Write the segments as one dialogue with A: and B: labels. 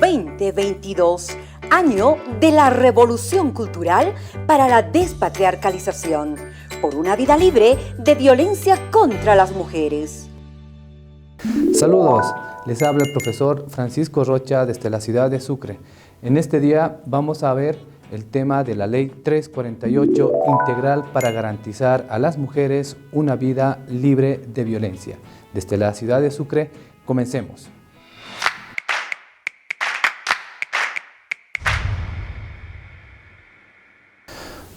A: 2022, año de la revolución cultural para la despatriarcalización, por una vida libre de violencia contra las mujeres.
B: Saludos, les habla el profesor Francisco Rocha desde la ciudad de Sucre. En este día vamos a ver el tema de la Ley 348 integral para garantizar a las mujeres una vida libre de violencia. Desde la ciudad de Sucre, comencemos.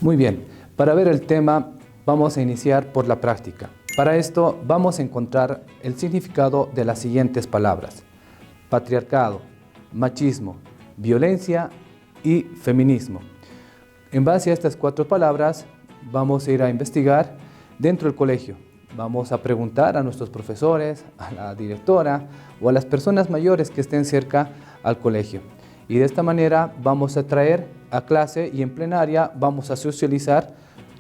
B: Muy bien, para ver el tema vamos a iniciar por la práctica. Para esto vamos a encontrar el significado de las siguientes palabras: patriarcado, machismo, violencia y feminismo. En base a estas 4 palabras vamos a ir a investigar dentro del colegio. Vamos a preguntar a nuestros profesores, a la directora o a las personas mayores que estén cerca al colegio. Y de esta manera vamos a traer a clase y en plenaria vamos a socializar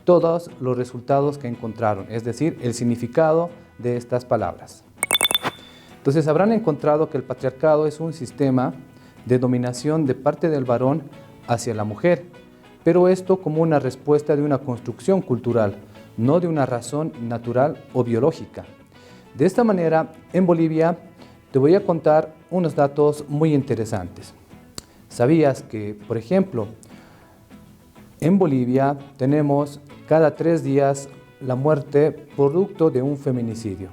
B: todos los resultados que encontraron, es decir, el significado de estas palabras. Entonces habrán encontrado que el patriarcado es un sistema de dominación de parte del varón hacia la mujer, pero esto como una respuesta de una construcción cultural, no de una razón natural o biológica. De esta manera, en Bolivia, te voy a contar unos datos muy interesantes. ¿Sabías que, por ejemplo, en Bolivia tenemos cada 3 días la muerte producto de un feminicidio?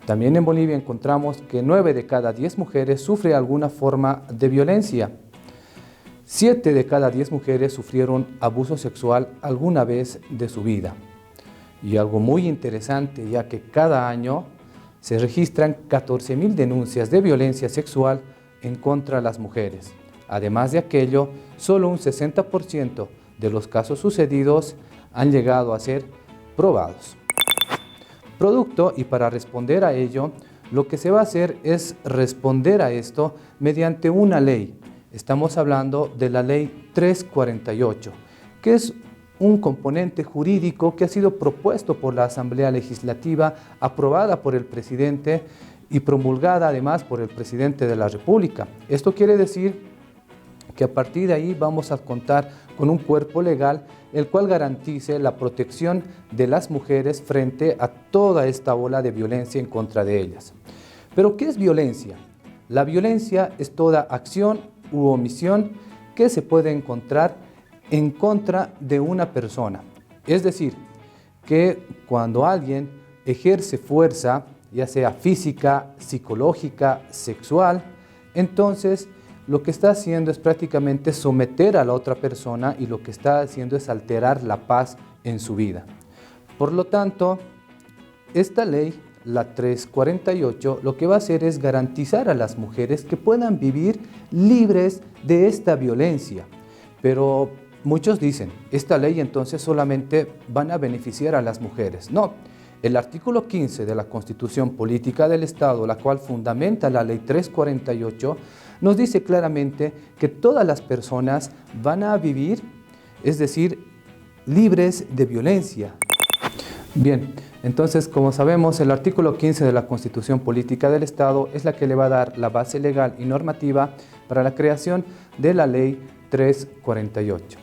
B: También en Bolivia encontramos que 9 de cada 10 mujeres sufren alguna forma de violencia. 7 de cada 10 mujeres sufrieron abuso sexual alguna vez de su vida. Y algo muy interesante, ya que cada año se registran 14.000 denuncias de violencia sexual en contra de las mujeres. Además de aquello, solo un 60% de los casos sucedidos han llegado a ser probados. Producto y para responder a ello, lo que se va a hacer es responder a esto mediante una ley. Estamos hablando de la Ley 348, que es un componente jurídico que ha sido propuesto por la Asamblea Legislativa, aprobada por el presidente y promulgada además por el presidente de la República. Esto quiere decir que a partir de ahí vamos a contar con un cuerpo legal el cual garantice la protección de las mujeres frente a toda esta ola de violencia en contra de ellas. ¿Pero qué es violencia? La violencia es toda acción u omisión que se puede encontrar en contra de una persona. Es decir, que cuando alguien ejerce fuerza, ya sea física, psicológica, sexual, entonces lo que está haciendo es prácticamente someter a la otra persona y lo que está haciendo es alterar la paz en su vida. Por lo tanto, esta ley, la 348, lo que va a hacer es garantizar a las mujeres que puedan vivir libres de esta violencia. Pero muchos dicen, esta ley entonces solamente van a beneficiar a las mujeres. No, el artículo 15 de la Constitución Política del Estado, la cual fundamenta la ley 348, nos dice claramente que todas las personas van a vivir, es decir, libres de violencia. Bien, entonces, como sabemos, el artículo 15 de la Constitución Política del Estado es la que le va a dar la base legal y normativa para la creación de la Ley 348.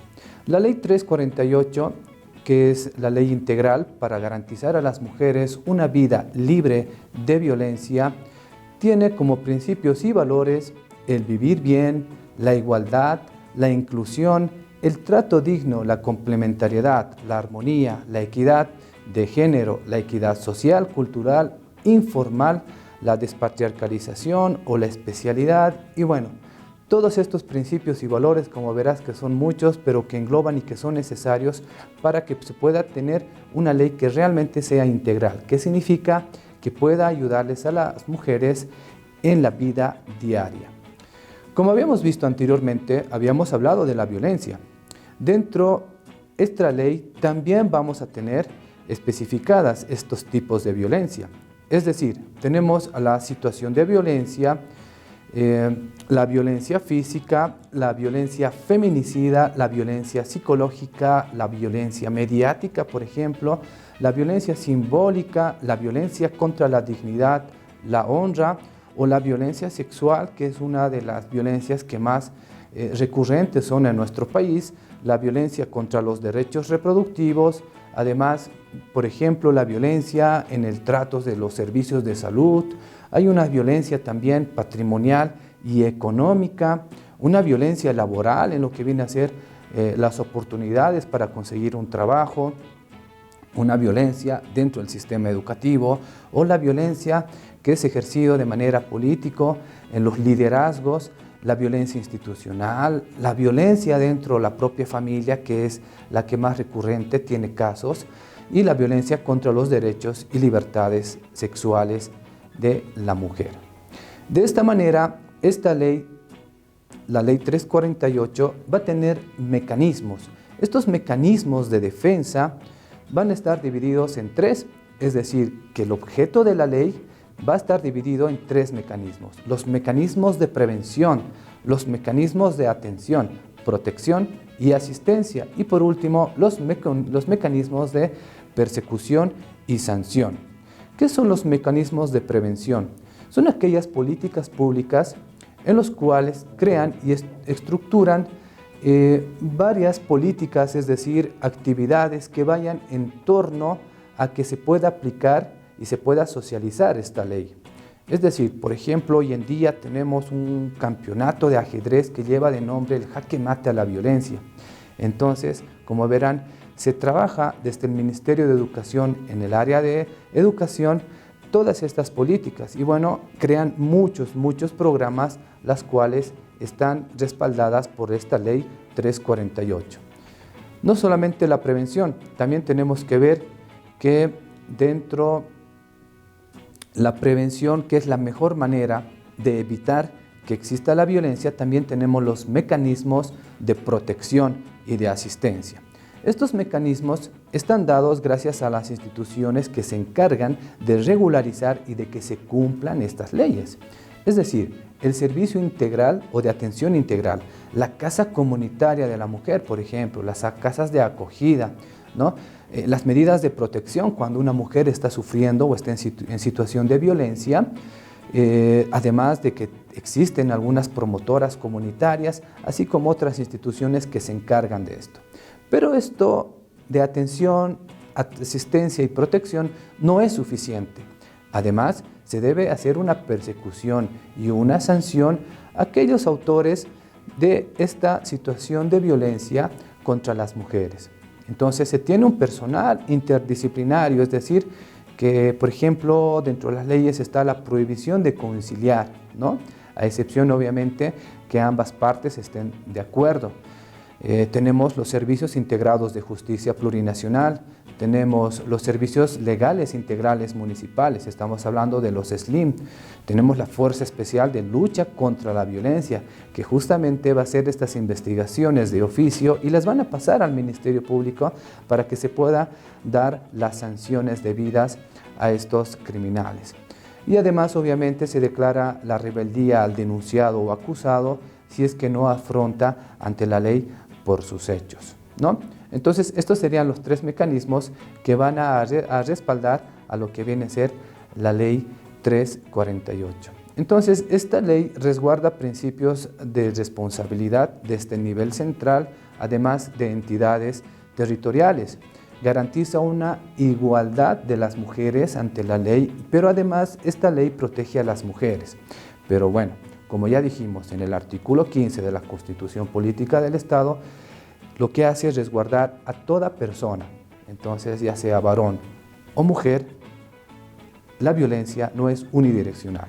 B: La Ley 348, que es la ley integral para garantizar a las mujeres una vida libre de violencia, tiene como principios y valores el vivir bien, la igualdad, la inclusión, el trato digno, la complementariedad, la armonía, la equidad de género, la equidad social, cultural, informal, la despatriarcalización o la especialidad y bueno, todos estos principios y valores, como verás que son muchos, pero que engloban y que son necesarios para que se pueda tener una ley que realmente sea integral. ¿Qué significa? Que pueda ayudarles a las mujeres en la vida diaria. Como habíamos visto anteriormente, habíamos hablado de la violencia. Dentro de esta ley también vamos a tener especificadas estos tipos de violencia. Es decir, tenemos la situación de violencia, la violencia física, la violencia feminicida, la violencia psicológica, la violencia mediática, por ejemplo, la violencia simbólica, la violencia contra la dignidad, la honra o la violencia sexual, que es una de las violencias que más recurrentes son en nuestro país, la violencia contra los derechos reproductivos, además, por ejemplo, la violencia en el trato de los servicios de salud, hay una violencia también patrimonial y económica, una violencia laboral en lo que viene a ser las oportunidades para conseguir un trabajo, una violencia dentro del sistema educativo o la violencia que es ejercida de manera política en los liderazgos, la violencia institucional, la violencia dentro de la propia familia, que es la que más recurrente tiene casos, y la violencia contra los derechos y libertades sexuales de la mujer. De esta manera, esta ley, la ley 348, va a tener mecanismos. Estos mecanismos de defensa van a estar divididos en tres, es decir, que el objeto de la ley va a estar dividido en tres mecanismos. Los mecanismos de prevención, los mecanismos de atención, protección y asistencia. Y por último, los mecanismos de persecución y sanción. ¿Qué son los mecanismos de prevención? Son aquellas políticas públicas en los cuales crean y estructuran varias políticas, es decir, actividades que vayan en torno a que se pueda aplicar y se pueda socializar esta ley. Es decir, por ejemplo, hoy en día tenemos un campeonato de ajedrez que lleva de nombre el jaque mate a la violencia. Entonces, como verán, se trabaja desde el Ministerio de Educación en el área de educación todas estas políticas y bueno, crean muchos programas las cuales están respaldadas por esta ley 348. No solamente la prevención, también tenemos que ver que dentro la prevención, que es la mejor manera de evitar que exista la violencia, también tenemos los mecanismos de protección y de asistencia. Estos mecanismos están dados gracias a las instituciones que se encargan de regularizar y de que se cumplan estas leyes. Es decir, el servicio integral o de atención integral, la casa comunitaria de la mujer, por ejemplo, las casas de acogida, ¿no? Las medidas de protección cuando una mujer está sufriendo o está en situación de violencia, además de que existen algunas promotoras comunitarias, así como otras instituciones que se encargan de esto. Pero esto de atención, asistencia y protección no es suficiente. Además, se debe hacer una persecución y una sanción a aquellos autores de esta situación de violencia contra las mujeres. Entonces, se tiene un personal interdisciplinario, es decir, que, por ejemplo, dentro de las leyes está la prohibición de conciliar, ¿no? A excepción, obviamente, que ambas partes estén de acuerdo. Tenemos los servicios integrados de justicia plurinacional, tenemos los servicios legales integrales municipales, estamos hablando de los SLIM, tenemos la Fuerza Especial de Lucha contra la Violencia, que justamente va a hacer estas investigaciones de oficio y las van a pasar al Ministerio Público para que se pueda dar las sanciones debidas a estos criminales. Y además, obviamente, se declara la rebeldía al denunciado o acusado si es que no afronta ante la ley por sus hechos, ¿no? Entonces, estos serían los tres mecanismos que van a respaldar a lo que viene a ser la ley 348. Entonces, esta ley resguarda principios de responsabilidad desde el nivel central, además de entidades territoriales. Garantiza una igualdad de las mujeres ante la ley, pero además esta ley protege a las mujeres. Pero bueno, como ya dijimos en el artículo 15 de la Constitución Política del Estado, lo que hace es resguardar a toda persona, entonces ya sea varón o mujer, la violencia no es unidireccional.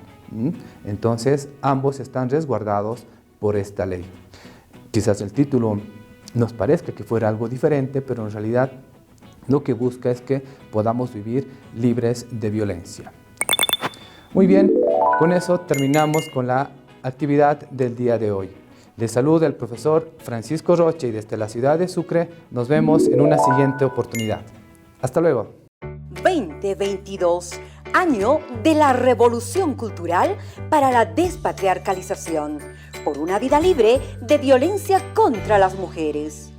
B: Entonces ambos están resguardados por esta ley. Quizás el título nos parezca que fuera algo diferente, pero en realidad lo que busca es que podamos vivir libres de violencia. Muy bien, con eso terminamos con la actividad del día de hoy. Les saluda el profesor Francisco Rocha y desde la ciudad de Sucre nos vemos en una siguiente oportunidad. Hasta luego.
A: 2022, año de la revolución cultural para la despatriarcalización, por una vida libre de violencia contra las mujeres.